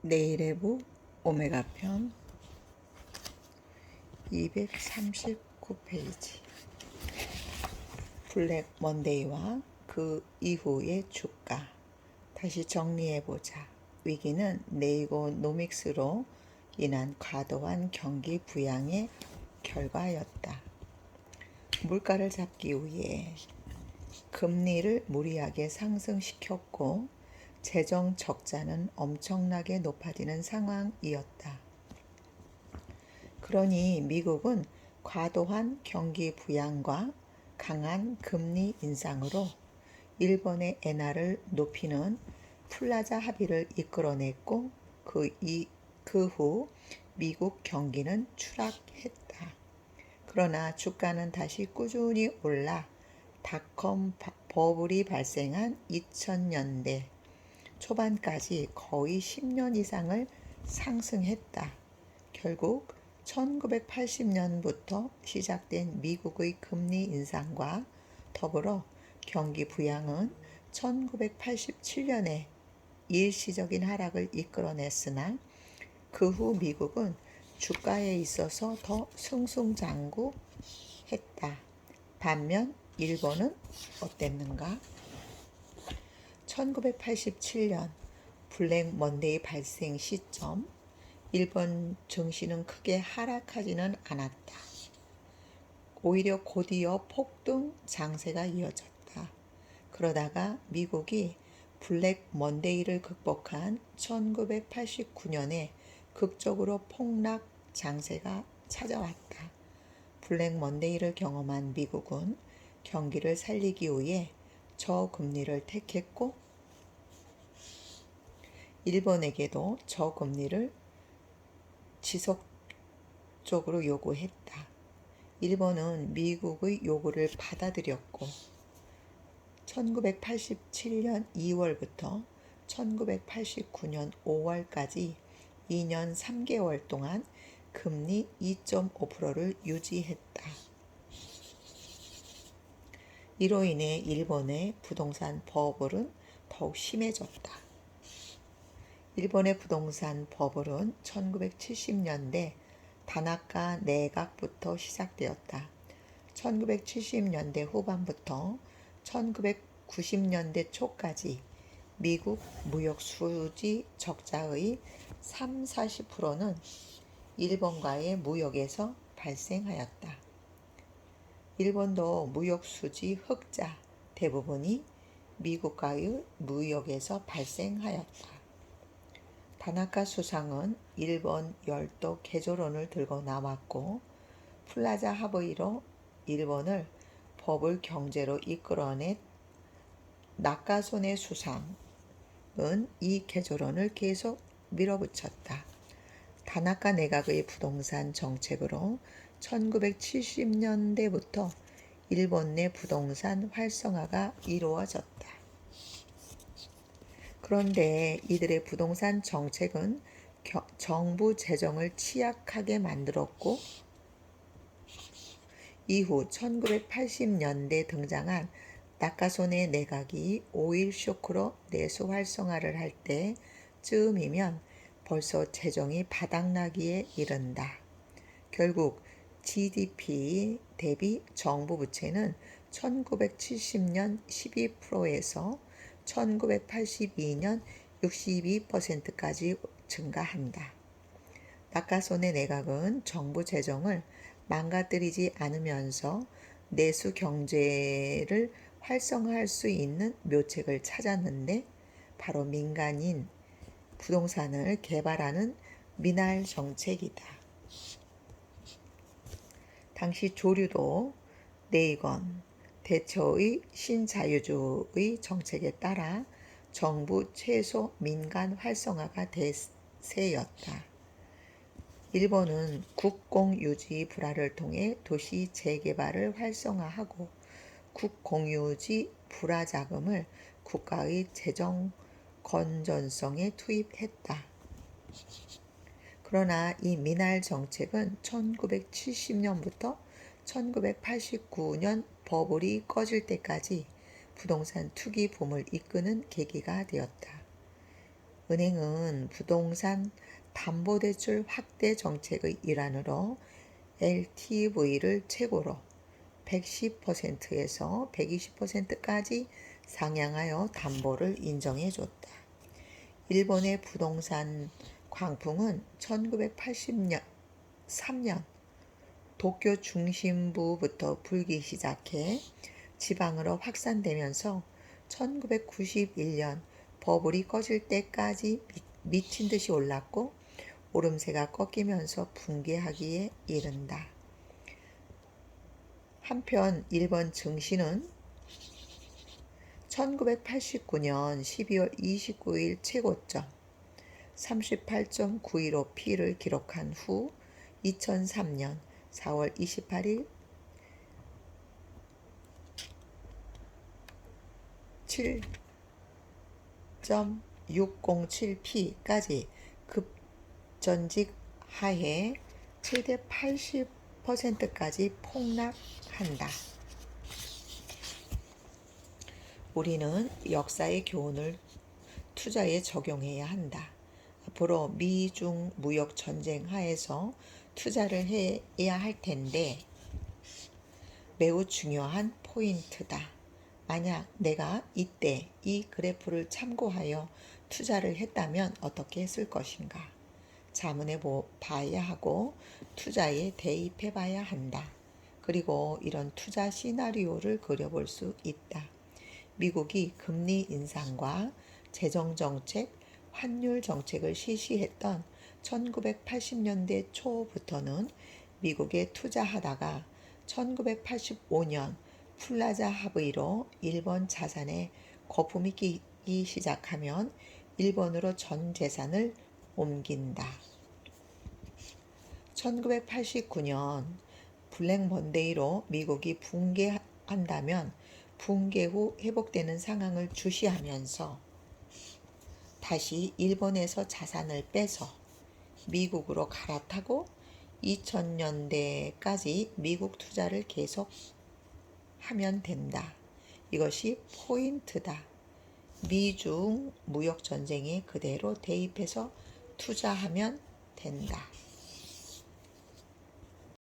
내일의 부 오메가편 239페이지. 블랙 먼데이와 그 이후의 주가. 다시 정리해보자. 위기는 네이고노믹스로 인한 과도한 경기 부양의 결과였다. 물가를 잡기 위해 금리를 무리하게 상승시켰고 재정 적자는 엄청나게 높아지는 상황이었다. 그러니 미국은 과도한 경기 부양과 강한 금리 인상으로 일본의 엔화를 높이는 플라자 합의를 이끌어냈고 그 후 미국 경기는 추락했다. 그러나 주가는 다시 꾸준히 올라 닷컴 버블이 발생한 2000년대 초반까지 거의 10년 이상을 상승했다. 결국 1980년부터 시작된 미국의 금리 인상과 더불어 경기 부양은 1987년에 일시적인 하락을 이끌어냈으나 그 후 미국은 주가에 있어서 더 승승장구했다. 반면 일본은 어땠는가? 1987년 블랙 먼데이 발생 시점, 일본 증시는 크게 하락하지는 않았다. 오히려 곧이어 폭등 장세가 이어졌다. 그러다가 미국이 블랙 먼데이를 극복한 1989년에 극적으로 폭락 장세가 찾아왔다. 블랙 먼데이를 경험한 미국은 경기를 살리기 위해 저금리를 택했고 일본에게도 저금리를 지속적으로 요구했다. 일본은 미국의 요구를 받아들였고 1987년 2월부터 1989년 5월까지 2년 3개월 동안 금리 2.5%를 유지했다. 이로 인해 일본의 부동산 버블은 더욱 심해졌다. 일본의 부동산 버블은 1970년대 다나카 내각부터 시작되었다. 1970년대 후반부터 1990년대 초까지 미국 무역 수지 적자의 30-40%는 일본과의 무역에서 발생하였다. 일본도 무역 수지 흑자 대부분이 미국과의 무역에서 발생하였다. 다나카 수상은 일본 열도 개조론을 들고 나왔고 플라자 합의로 일본을 버블 경제로 이끌어낸 나카소네 수상은 이 개조론을 계속 밀어붙였다. 다나카 내각의 부동산 정책으로 1970년대부터 일본 내 부동산 활성화가 이루어졌다. 그런데 이들의 부동산 정책은 정부 재정을 취약하게 만들었고 이후 1980년대 등장한 나카소네 내각이 오일 쇼크로 내수 활성화를 할 때쯤이면 벌써 재정이 바닥나기에 이른다. 결국 GDP 대비 정부 부채는 1970년 12%에서 1982년 62%까지 증가한다. 나카소네 내각은 정부 재정을 망가뜨리지 않으면서 내수 경제를 활성화할 수 있는 묘책을 찾았는데 바로 민간인 부동산을 개발하는 미날 정책이다. 당시 조류도 네이건 대처의 신자유주의 정책에 따라 정부 최소 민간 활성화가 대세였다. 일본은 국공유지 불화를 통해 도시 재개발을 활성화하고 국공유지 불화 자금을 국가의 재정 건전성에 투입했다. 그러나 이 미날 정책은 1970년부터 1989년 버블이 꺼질 때까지 부동산 투기 붐을 이끄는 계기가 되었다. 은행은 부동산 담보대출 확대 정책의 일환으로 LTV를 최고로 110%에서 120%까지 상향하여 담보를 인정해줬다. 일본의 부동산 광풍은 1980년 3년 도쿄 중심부부터 불기 시작해 지방으로 확산되면서 1991년 버블이 꺼질 때까지 미친 듯이 올랐고 오름세가 꺾이면서 붕괴하기에 이른다. 한편 일본 증시는 1989년 12월 29일 최고점 38.915P를 기록한 후 2003년 4월 28일 7.607P까지 급전직 하해 최대 80%까지 폭락한다. 우리는 역사의 교훈을 투자에 적용해야 한다. 앞으로 미중 무역 전쟁 하에서 투자를 해야 할 텐데 매우 중요한 포인트다. 만약 내가 이때 이 그래프를 참고하여 투자를 했다면 어떻게 했을 것인가? 자문해 봐야 하고 투자에 대입해 봐야 한다. 그리고 이런 투자 시나리오를 그려볼 수 있다. 미국이 금리 인상과 재정정책, 환율 정책을 실시했던 1980년대 초부터는 미국에 투자하다가 1985년 플라자 합의로 일본 자산에 거품이 끼기 시작하면 일본으로 전 재산을 옮긴다. 1989년 블랙 먼데이로 미국이 붕괴한다면 붕괴 후 회복되는 상황을 주시하면서 다시 일본에서 자산을 빼서 미국으로 갈아타고 2000년대까지 미국 투자를 계속 하면 된다. 이것이 포인트다. 미중 무역 전쟁에 그대로 대입해서 투자하면 된다.